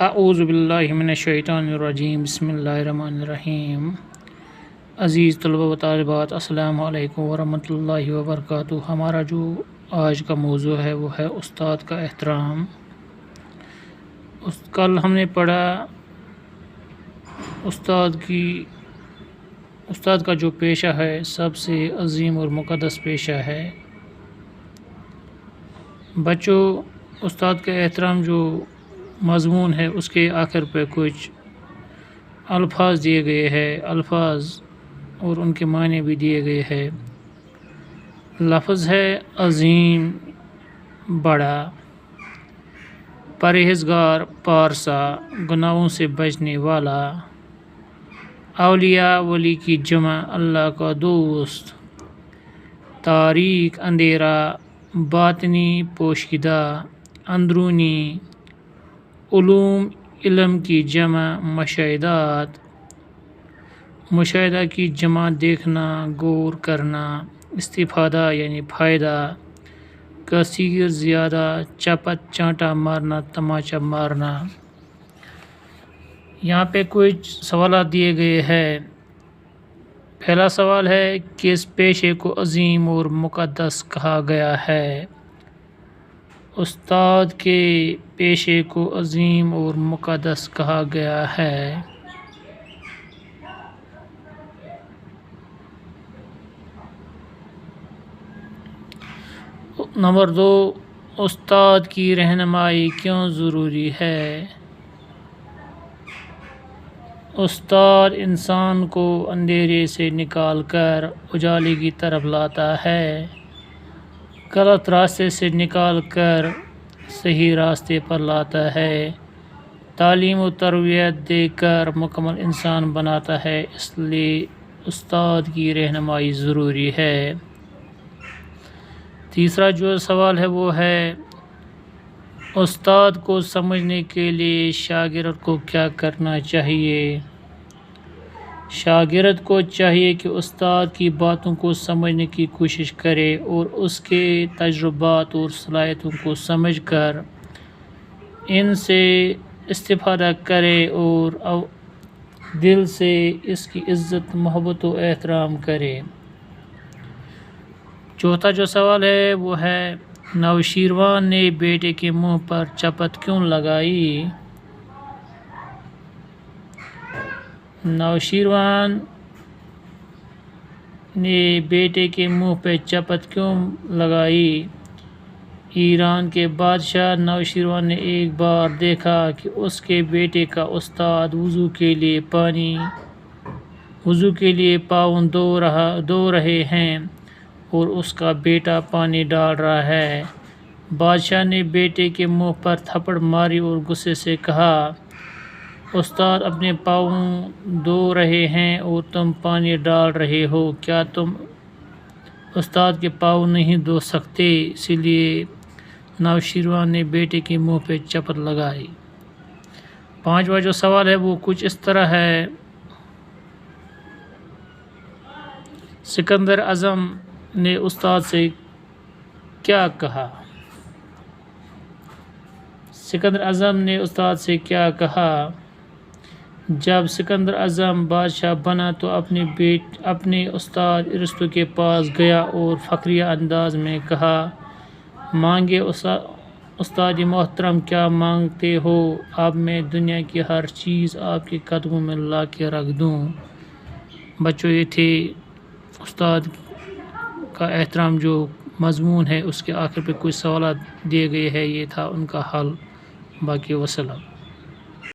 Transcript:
اعوذ باللہ من الشیطان الرجیم بسم اللہ الرحمن الرحیم۔ عزیز طلبہ و طالبات، السلام علیکم ورحمۃ اللہ وبرکاتہ۔ ہمارا جو آج کا موضوع ہے وہ ہے استاد کا احترام۔ کل ہم نے پڑھا استاد کا جو پیشہ ہے سب سے عظیم اور مقدس پیشہ ہے۔ بچوں، استاد کا احترام جو مضمون ہے اس کے آخر پہ کچھ الفاظ دیے گئے ہیں، الفاظ اور ان کے معنی بھی دیے گئے ہیں۔ لفظ ہے عظیم، بڑا، پرہیزگار، پارسا، گناہوں سے بچنے والا، اولیاء ولی کی جمع، اللہ کا دوست، تاریک اندھیرا، باطنی پوشیدہ، اندرونی، علوم علم کی جمع، مشاہدات، مشاہدہ کی جمع، دیکھنا، غور کرنا، استفادہ یعنی فائدہ، کثیر زیادہ، چپت چانٹا مارنا، تماچا مارنا۔ یہاں پہ کچھ سوالات دیے گئے ہیں۔ پہلا سوال ہے، کس پیشے کو عظیم اور مقدس کہا گیا ہے؟ استاد کے پیشے کو عظیم اور مقدس کہا گیا ہے۔ نمبر 2، استاد کی رہنمائی کیوں ضروری ہے؟ استاد انسان کو اندھیرے سے نکال کر اجالے کی طرف لاتا ہے، غلط راستے سے نکال کر صحیح راستے پر لاتا ہے، تعلیم و تربیت دے کر مکمل انسان بناتا ہے، اس لیے استاد کی رہنمائی ضروری ہے۔ تیسرا جو سوال ہے وہ ہے، استاد کو سمجھنے کے لیے شاگرد کو کیا کرنا چاہیے؟ شاگرد کو چاہیے کہ استاد کی باتوں کو سمجھنے کی کوشش کرے اور اس کے تجربات اور صلاحیتوں کو سمجھ کر ان سے استفادہ کرے اور دل سے اس کی عزت، محبت و احترام کرے۔ چوتھا جو سوال ہے وہ ہے، نوشیروان نے بیٹے کے منہ پر چپت کیوں لگائی؟ نوشیروان نے بیٹے کے منہ پہ چپت کیوں لگائی؟ ایران کے بادشاہ نوشیروان نے ایک بار دیکھا کہ اس کے بیٹے کا استاد وضو کے لیے پاؤں دھو رہے ہیں اور اس کا بیٹا پانی ڈال رہا ہے۔ بادشاہ نے بیٹے کے منہ پر تھپڑ ماری اور غصے سے کہا، استاد اپنے پاؤں دھو رہے ہیں اور تم پانی ڈال رہے ہو، کیا تم استاد کے پاؤں نہیں دھو سکتے؟ اسی لیے نوشیروان نے بیٹے کے منہ پہ چپت لگائی۔ پانچواں جو سوال ہے وہ کچھ اس طرح ہے، سکندر اعظم نے استاد سے کیا کہا؟ سکندر اعظم نے استاد سے کیا کہا؟ جب سکندر اعظم بادشاہ بنا تو اپنے استاد ارسطو کے پاس گیا اور فخریہ انداز میں کہا، مانگے استاد محترم، کیا مانگتے ہو؟ اب میں دنیا کی ہر چیز آپ کے قدموں میں لا کے رکھ دوں۔ بچوں، یہ تھے استاد کا احترام جو مضمون ہے، اس کے آخر پہ کچھ سوالات دیے گئے ہیں، یہ تھا ان کا حل۔ باقی وسلام۔